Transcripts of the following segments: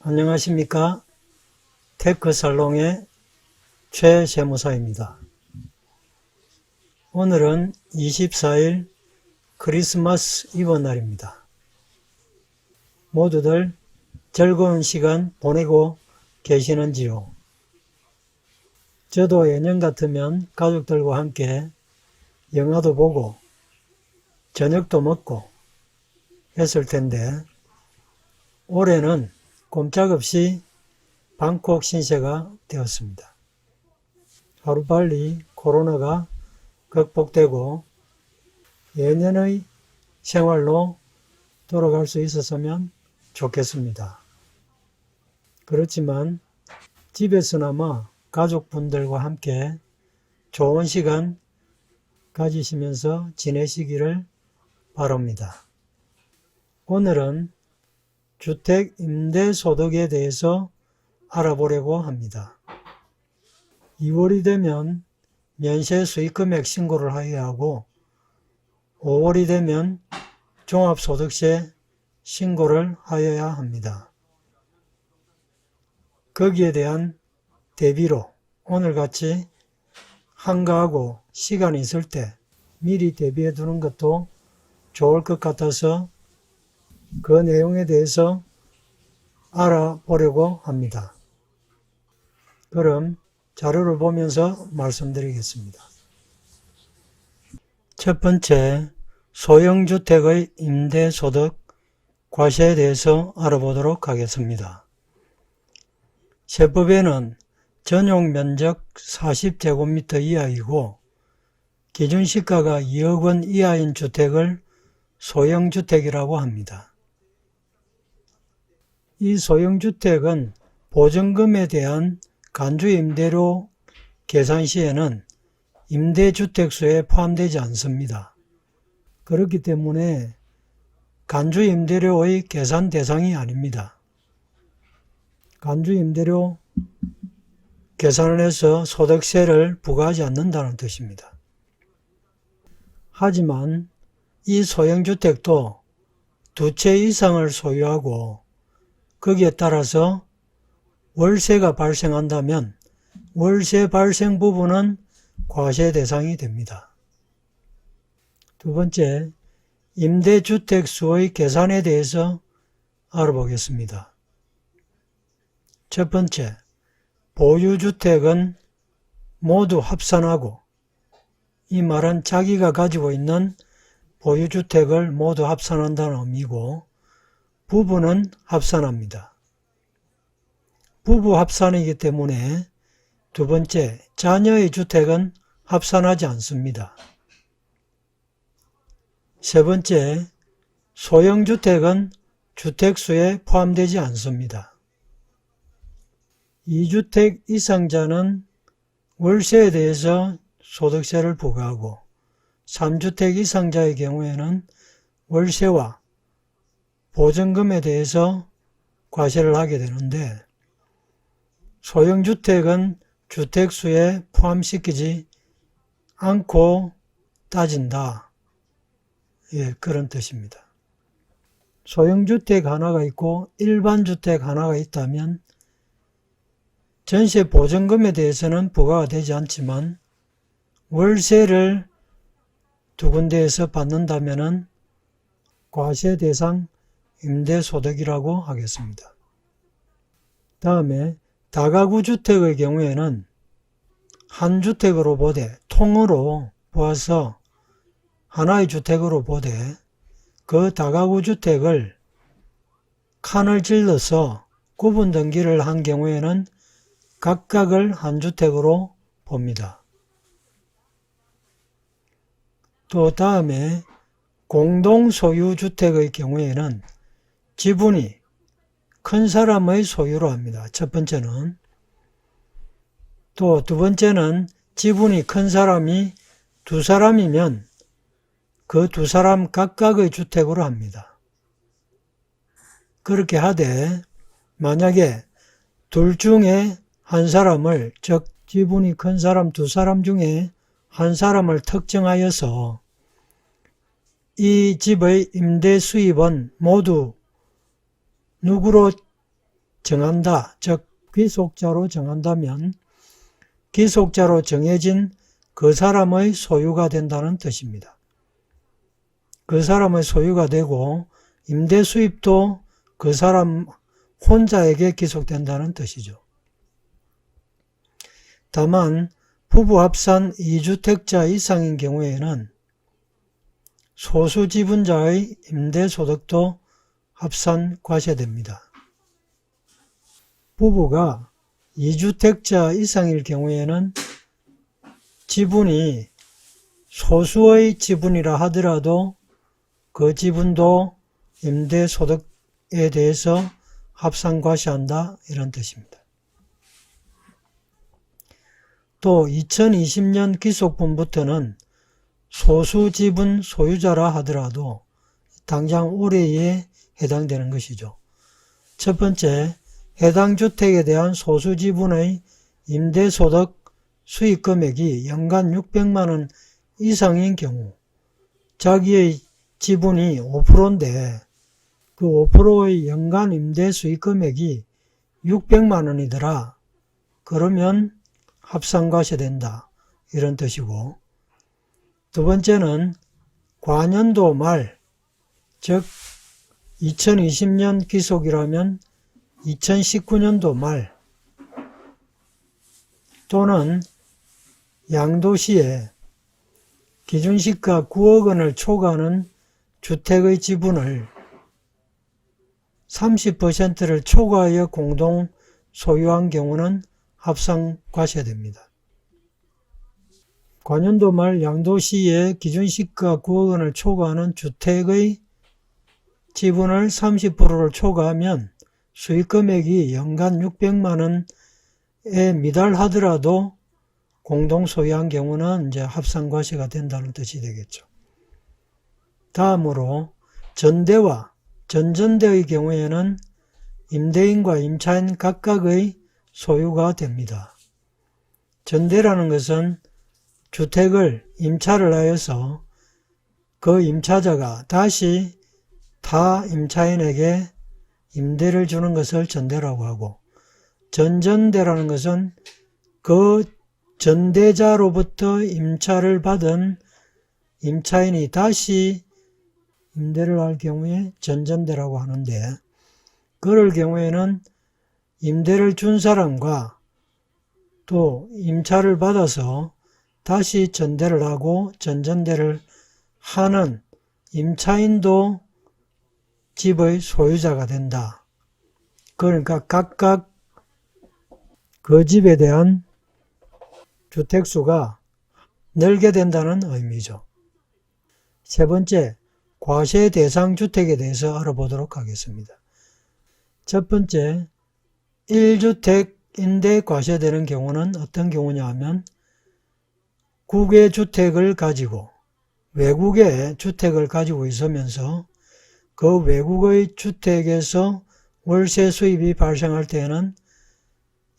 안녕하십니까? 테크살롱의 최재무사입니다. 오늘은 24일 크리스마스 이브 날입니다. 모두들 즐거운 시간 보내고 계시는지요? 저도 예년 같으면 가족들과 함께 영화도 보고 저녁도 먹고 했을 텐데 올해는 꼼짝없이 방콕 신세가 되었습니다. 하루빨리 코로나가 극복되고 예년의 생활로 돌아갈 수 있었으면 좋겠습니다. 그렇지만 집에서나마 가족분들과 함께 좋은 시간 가지시면서 지내시기를 바랍니다. 오늘은 주택 임대소득에 대해서 알아보려고 합니다. 2월이 되면 면세 수익금액 신고를 하여야 하고 5월이 되면 종합소득세 신고를 하여야 합니다. 거기에 대한 대비로 오늘같이 한가하고 시간이 있을 때 미리 대비해 두는 것도 좋을 것 같아서 그 내용에 대해서 알아보려고 합니다. 그럼 자료를 보면서 말씀드리겠습니다. 첫 번째, 소형주택의 임대소득 과세에 대해서 알아보도록 하겠습니다. 세법에는 전용 면적 40제곱미터 이하이고 기준시가가 2억 원 이하인 주택을 소형주택이라고 합니다. 이 소형주택은 보증금에 대한 간주임대료 계산 시에는 임대주택수에 포함되지 않습니다. 그렇기 때문에 간주임대료의 계산 대상이 아닙니다. 간주임대료 계산을 해서 소득세를 부과하지 않는다는 뜻입니다. 하지만 이 소형주택도 두 채 이상을 소유하고 거기에 따라서 월세가 발생한다면 월세 발생 부분은 과세 대상이 됩니다. 두 번째, 임대주택 수의 계산에 대해서 알아보겠습니다. 첫 번째, 보유주택은 모두 합산하고, 이 말은 자기가 가지고 있는 보유주택을 모두 합산한다는 의미고, 부부는 합산합니다. 부부 합산이기 때문에 두 번째, 자녀의 주택은 합산하지 않습니다. 세 번째, 소형주택은 주택수에 포함되지 않습니다. 2주택 이상자는 월세에 대해서 소득세를 부과하고 3주택 이상자의 경우에는 월세와 보증금에 대해서 과세를 하게 되는데 소형주택은 주택수에 포함시키지 않고 따진다. 그런 뜻입니다. 소형주택 하나가 있고 일반주택 하나가 있다면 전세 보증금에 대해서는 부과가 되지 않지만 월세를 두 군데에서 받는다면 과세 대상 임대소득이라고 하겠습니다. 다음에 다가구 주택의 경우에는 한 주택으로 보되 통으로 보아서 하나의 주택으로 보되 그 다가구 주택을 칸을 질러서 구분 등기를 한 경우에는 각각을 한 주택으로 봅니다. 또 다음에 공동소유주택의 경우에는 지분이 큰 사람의 소유로 합니다. 첫 번째는. 또 두 번째는 지분이 큰 사람이 두 사람이면 그 두 사람 각각의 주택으로 합니다. 그렇게 하되 만약에 둘 중에 한 사람을, 즉 지분이 큰 사람 두 사람 중에 한 사람을 특정하여서 이 집의 임대 수입은 모두 누구로 정한다, 즉 귀속자로 정한다면 귀속자로 정해진 그 사람의 소유가 된다는 뜻입니다. 그 사람의 소유가 되고 임대 수입도 그 사람 혼자에게 귀속된다는 뜻이죠. 다만 부부 합산 2주택자 이상인 경우에는 소수 지분자의 임대소득도 합산 과세됩니다. 부부가 2주택자 이상일 경우에는 지분이 소수의 지분이라 하더라도 그 지분도 임대소득에 대해서 합산과세한다 이런 뜻입니다. 또 2020년 귀속분부터는 소수지분 소유자라 하더라도 당장 올해에 해당되는 것이죠. 첫 번째, 해당 주택에 대한 소수지분의 임대소득 수익금액이 연간 600만원 이상인 경우 자기의 지분이 5%인데 그 5%의 연간 임대 수익금액이 600만원이더라. 그러면 합산과세된다. 이런 뜻이고, 두 번째는 과년도 말, 즉 2020년 귀속이라면 2019년도 말 또는 양도시에 기준시가 9억 원을 초과하는 주택의 지분을 30%를 초과하여 공동 소유한 경우는 합산과세됩니다. 과년도 말 양도시에 기준시가 9억 원을 초과하는 주택의 지분을 30%를 초과하면 수익금액이 연간 600만원에 미달하더라도 공동 소유한 경우는 이제 합산과세가 된다는 뜻이 되겠죠. 다음으로 전대와 전전대의 경우에는 임대인과 임차인 각각의 소유가 됩니다. 전대라는 것은 주택을 임차를 하여서 그 임차자가 다시 타 임차인에게 임대를 주는 것을 전대라고 하고, 전전대라는 것은 그 전대자로부터 임차를 받은 임차인이 다시 임대를 할 경우에 전전대라고 하는데, 그럴 경우에는 임대를 준 사람과 또 임차를 받아서 다시 전대를 하고 전전대를 하는 임차인도 집의 소유자가 된다. 그러니까 각각 그 집에 대한 주택수가 늘게 된다는 의미죠. 세 번째, 과세 대상 주택에 대해서 알아보도록 하겠습니다. 첫 번째, 1주택인데 과세되는 경우는 어떤 경우냐 하면 국외 주택을 가지고 외국의 주택을 가지고 있으면서 그 외국의 주택에서 월세 수입이 발생할 때에는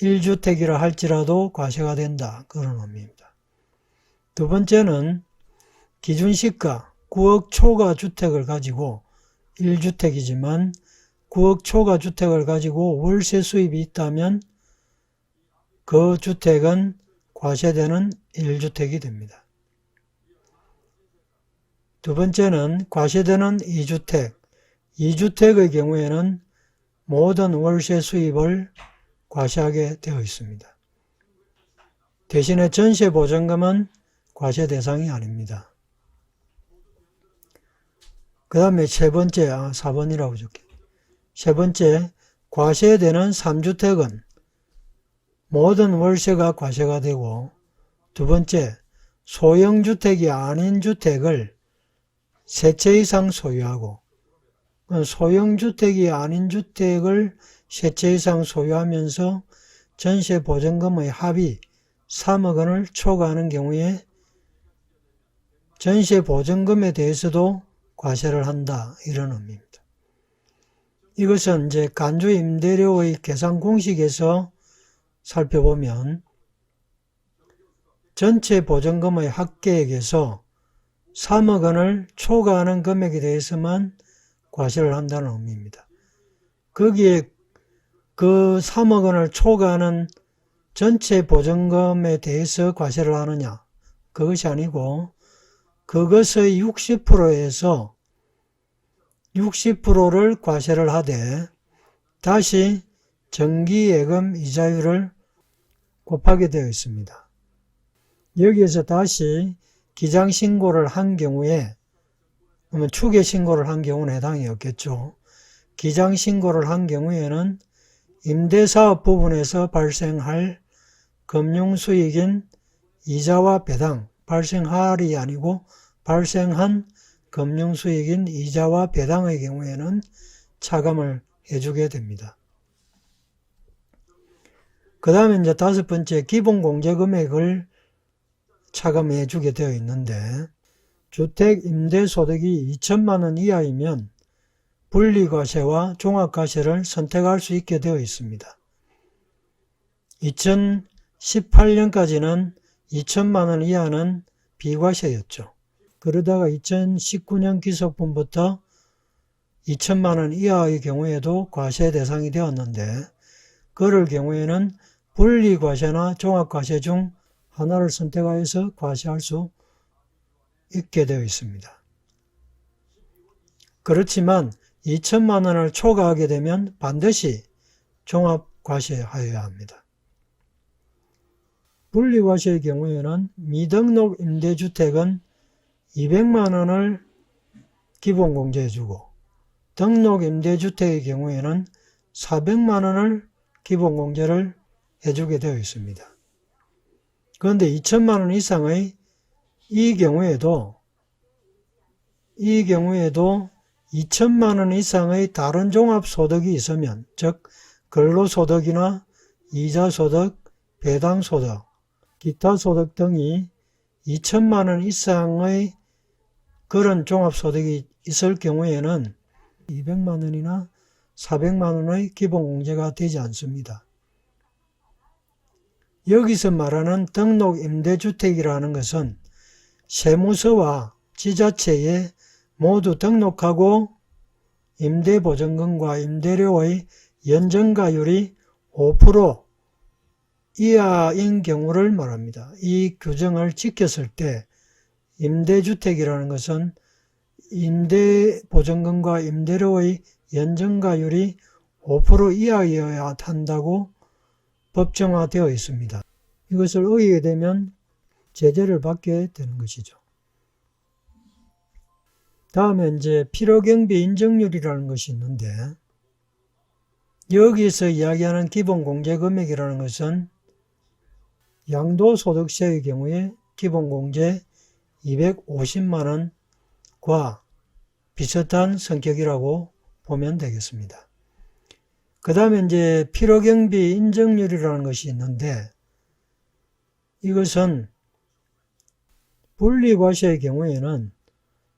1주택이라 할지라도 과세가 된다. 그런 의미입니다. 두 번째는 기준시가 9억 초과 주택을 가지고 1주택이지만 9억 초과 주택을 가지고 월세 수입이 있다면 그 주택은 과세되는 1주택이 됩니다. 두 번째는 과세되는 2주택. 2주택의 경우에는 모든 월세 수입을 과세하게 되어 있습니다. 대신에 전세보증금은 과세 대상이 아닙니다. 그 다음에 세 번째, 4번이라고 적게. 세 번째, 과세되는 3주택은 모든 월세가 과세가 되고, 두 번째, 소형주택이 아닌 주택을 세 채 이상 소유하고, 소형주택이 아닌 주택을 세 채 이상 소유하면서 전세보증금의 합이 3억 원을 초과하는 경우에 전세보증금에 대해서도 과세를 한다. 이런 의미입니다. 이것은 이제 간주임대료의 계산 공식에서 살펴보면 전체 보증금의 합계액에서 3억 원을 초과하는 금액에 대해서만 과세를 한다는 의미입니다. 거기에 그 3억 원을 초과하는 전체 보증금에 대해서 과세를 하느냐? 그것이 아니고 그것의 60%에서 60%를 과세를 하되 다시 정기예금 이자율을 곱하게 되어 있습니다. 여기에서 다시 기장신고를 한 경우에, 그러면 추계신고를 한 경우는 해당이 없겠죠. 기장신고를 한 경우에는 임대사업 부분에서 발생할 금융수익인 이자와 배당, 발생할이 아니고 발생한 금융수익인 이자와 배당의 경우에는 차감을 해주게 됩니다. 그 다음에 이제 5번째 기본공제금액을 차감해 주게 되어 있는데, 주택 임대소득이 2천만 원 이하이면 분리과세와 종합과세를 선택할 수 있게 되어 있습니다. 2018년까지는 2천만 원 이하는 비과세였죠. 그러다가 2019년 기소분부터 2천만 원 이하의 경우에도 과세 대상이 되었는데, 그럴 경우에는 분리과세나 종합과세 중 하나를 선택하여서 과세할 수 있게 되어 있습니다. 그렇지만 2천만 원을 초과하게 되면 반드시 종합과세하여야 합니다. 분리과세의 경우에는 미등록 임대주택은 200만 원을 기본공제해주고 등록 임대주택의 경우에는 400만 원을 기본공제를 해주게 되어 있습니다. 그런데 2천만 원 이상의 이 경우에도 2천만 원 이상의 다른 종합소득이 있으면, 즉 근로소득이나 이자소득, 배당소득, 기타소득 등이 2천만 원 이상의 그런 종합소득이 있을 경우에는 200만 원이나 400만 원의 기본공제가 되지 않습니다. 여기서 말하는 등록 임대주택이라는 것은 세무서와 지자체에 모두 등록하고 임대보증금과 임대료의 연정가율이 5% 이하인 경우를 말합니다. 이 규정을 지켰을 때 임대주택이라는 것은 임대보증금과 임대료의 연정가율이 5% 이하여야 한다고 법정화되어 있습니다. 이것을 어기게 되면 제재를 받게 되는 것이죠. 다음에 이제 필요경비 인정률이라는 것이 있는데, 여기서 이야기하는 기본공제금액이라는 것은 양도소득세의 경우에 기본공제 250만 원과 비슷한 성격이라고 보면 되겠습니다. 그 다음에 이제 필요경비 인정률이라는 것이 있는데, 이것은 분리과세의 경우에는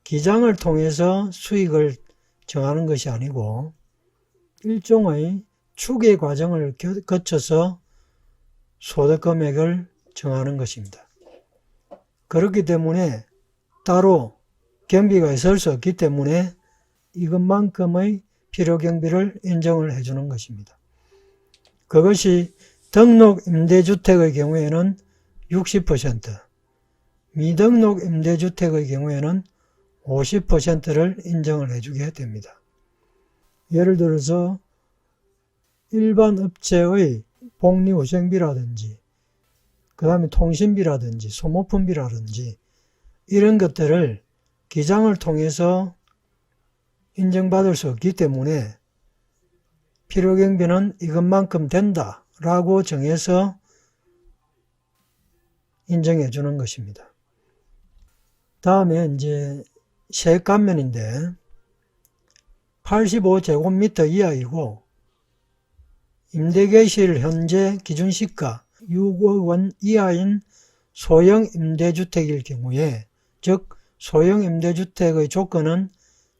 기장을 통해서 수익을 정하는 것이 아니고 일종의 추계 과정을 거쳐서 소득금액을 정하는 것입니다. 그렇기 때문에 따로 경비가 있을 수 없기 때문에 이것만큼의 필요경비를 인정을 해주는 것입니다. 그것이 등록 임대주택의 경우에는 60%, 미등록 임대주택의 경우에는 50%를 인정을 해주게 됩니다. 예를 들어서 일반 업체의 복리후생비라든지 그 다음에 통신비라든지 소모품비라든지 이런 것들을 기장을 통해서 인정받을 수 없기 때문에 필요경비는 이것만큼 된다라고 정해서 인정해 주는 것입니다. 다음에 이제 세액감면인데 85제곱미터 이하이고 임대계실 현재 기준시가 6억 원 이하인 소형 임대주택일 경우에, 즉 소형 임대주택의 조건은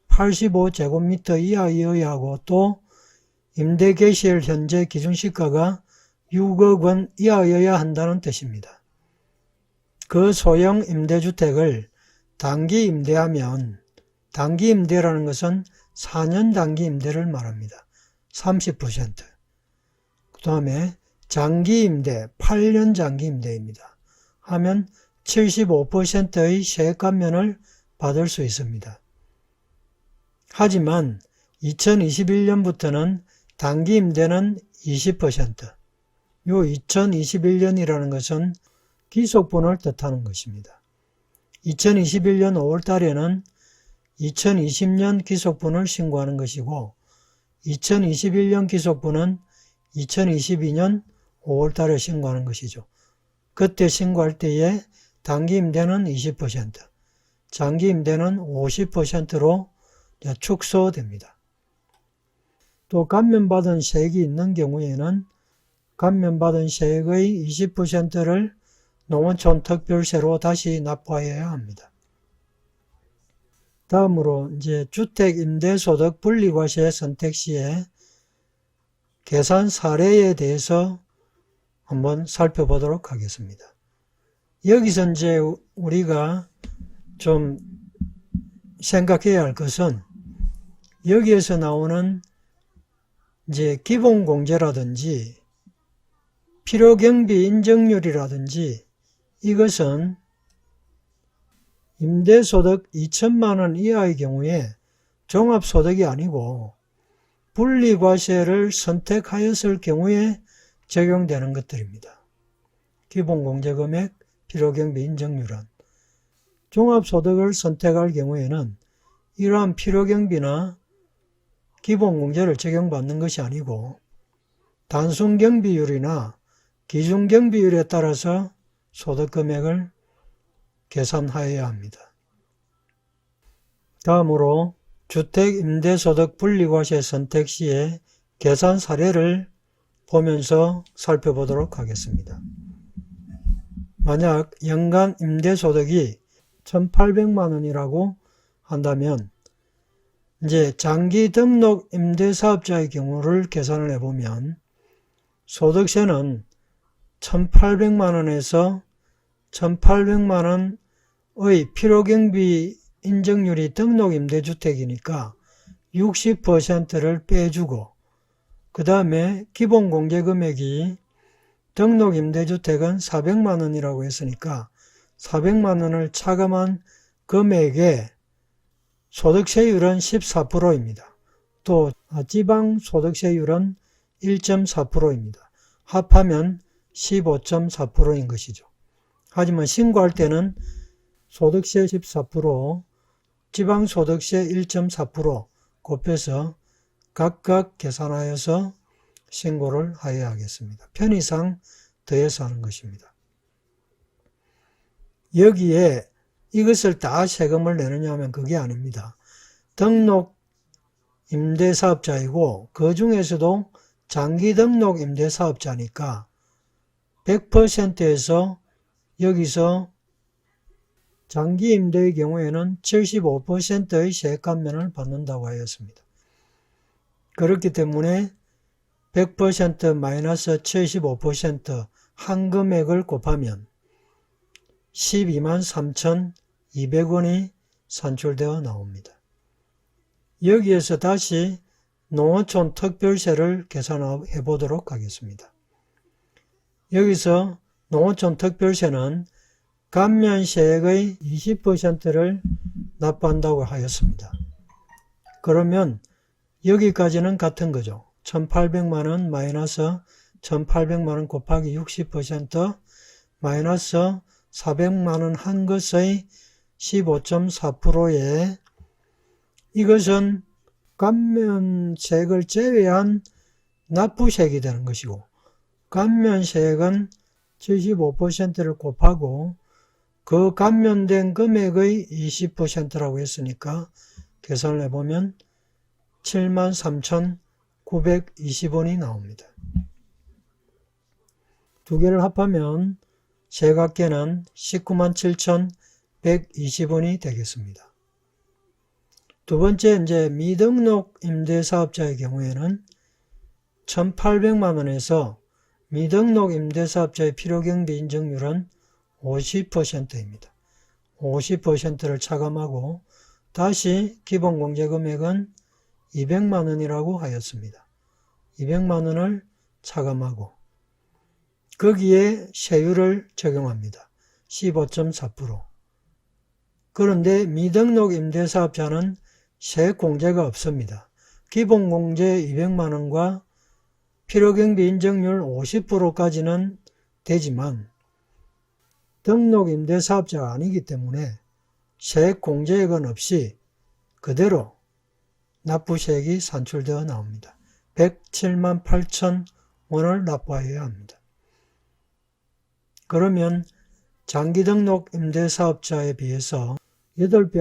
85제곱미터 이하여야 하고 또 임대계실 현재 기준시가가 6억 원 이하여야 한다는 뜻입니다. 그 소형 임대주택을 단기 임대하면, 단기 임대라는 것은 4년 단기 임대를 말합니다. 30%. 그 다음에 장기임대, 8년 장기임대입니다. 하면 75%의 세액 감면을 받을 수 있습니다. 하지만 2021년부터는 단기임대는 20%, 요 2021년이라는 것은 기속분을 뜻하는 것입니다. 2021년 5월 달에는 2020년 기속분을 신고하는 것이고 2021년 기속분은 2022년 5월 달에 신고하는 것이죠. 그때 신고할 때에 단기임대는 20%, 장기임대는 50%로 축소됩니다. 또 감면받은 세액이 있는 경우에는 감면받은 세액의 20%를 농어촌 특별세로 다시 납부해야 합니다. 다음으로 이제 주택임대소득 분리과세 선택 시에 계산 사례에 대해서 한번 살펴보도록 하겠습니다. 여기서 이제 우리가 좀 생각해야 할 것은 여기에서 나오는 이제 기본공제라든지 필요경비 인정률이라든지 이것은 임대소득 2천만 원 이하의 경우에 종합소득이 아니고 분리과세를 선택하였을 경우에 적용되는 것들입니다. 기본공제금액, 필요경비 인정률은 종합소득을 선택할 경우에는 이러한 필요경비나 기본공제를 적용받는 것이 아니고 단순경비율이나 기준경비율에 따라서 소득금액을 계산하여야 합니다. 다음으로 주택임대소득 분리과세 선택 시에 계산 사례를 보면서 살펴보도록 하겠습니다. 만약 연간 임대소득이 1,800만 원이라고 한다면 이제 장기 등록 임대사업자의 경우를 계산을 해보면 소득세는 1,800만 원에서 1,800만 원의 필요경비 인정률이 등록임대주택이니까 60%를 빼주고 그 다음에 기본공제금액이 등록임대주택은 400만 원이라고 했으니까 400만 원을 차감한 금액에 소득세율은 14%입니다. 또 지방소득세율은 1.4%입니다. 합하면 15.4%인 것이죠. 하지만 신고할 때는 소득세 14%, 지방소득세 1.4% 곱해서 각각 계산하여서 신고를 하여야 하겠습니다. 편의상 더해서 하는 것입니다. 여기에 이것을 다 세금을 내느냐 하면 그게 아닙니다. 등록 임대사업자이고 그 중에서도 장기 등록 임대사업자니까 100%에서 여기서 장기 임대의 경우에는 75%의 세액 감면을 받는다고 하였습니다. 그렇기 때문에 100% 마이너스 75% 한 금액을 곱하면 123,200원이 산출되어 나옵니다. 여기에서 다시 농어촌 특별세를 계산해 보도록 하겠습니다. 여기서 농어촌 특별세는 감면세액의 20%를 납부한다고 하였습니다. 그러면 여기까지는 같은 거죠. 1,800만원 마이너스 1,800만원 곱하기 60% 마이너스 400만원 한 것의 15.4%에 이것은 감면세액을 제외한 납부세액이 되는 것이고 감면세액은 75%를 곱하고 그 감면된 금액의 20%라고 했으니까 계산을 해보면 73,920원이 나옵니다. 두 개를 합하면 세액합계는 197,120원이 되겠습니다. 두 번째 이제 미등록 임대사업자의 경우에는 1,800만 원에서 미등록 임대사업자의 필요경비 인정률은 50%입니다. 50%를 차감하고 다시 기본공제금액은 200만 원이라고 하였습니다. 200만 원을 차감하고 거기에 세율을 적용합니다. 15.4%. 그런데 미등록 임대사업자는 세공제가 없습니다. 기본공제 200만원과 필요경비 인정률 50%까지는 되지만 등록 임대사업자가 아니기 때문에 세공제액은 없이 그대로 납부세액이 산출되어 나옵니다. 107만 8천 원을 납부해야 합니다. 그러면 장기등록 임대사업자에 비해서 8배,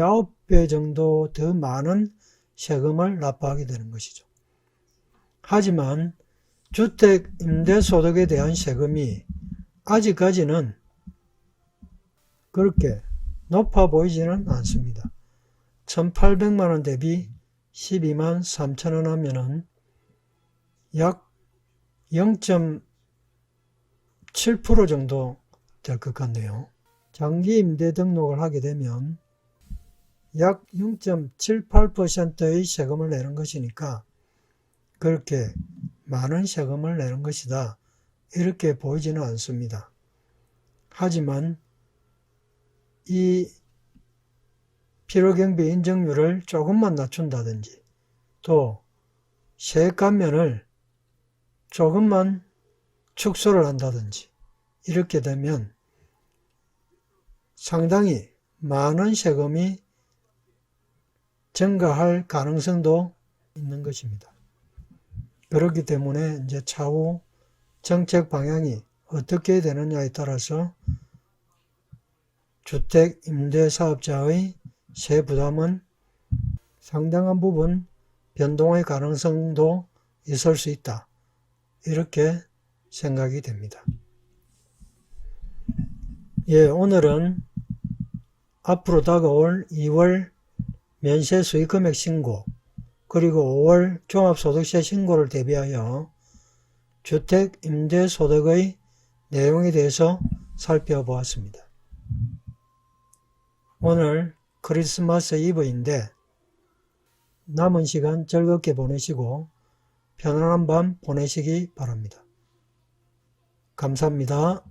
9배 정도 더 많은 세금을 납부하게 되는 것이죠. 하지만 주택 임대소득에 대한 세금이 아직까지는 그렇게 높아 보이지는 않습니다. 1,800만원 대비 12만 3천원 하면은 약 0.7% 정도 될 것 같네요. 장기 임대 등록을 하게 되면 약 0.78%의 세금을 내는 것이니까 그렇게 많은 세금을 내는 것이다. 이렇게 보이지는 않습니다. 하지만 이 필요경비 인정률을 조금만 낮춘다든지 또 세액 감면을 조금만 축소를 한다든지 이렇게 되면 상당히 많은 세금이 증가할 가능성도 있는 것입니다. 그렇기 때문에 이제 차후 정책 방향이 어떻게 되느냐에 따라서 주택 임대사업자의 세 부담은 상당한 부분 변동의 가능성도 있을 수 있다. 이렇게 생각이 됩니다. 예, 오늘은 앞으로 다가올 2월 면세 수익금액 신고 그리고 5월 종합소득세 신고를 대비하여 주택 임대소득의 내용에 대해서 살펴보았습니다. 오늘 크리스마스 이브인데 남은 시간 즐겁게 보내시고 편안한 밤 보내시기 바랍니다. 감사합니다.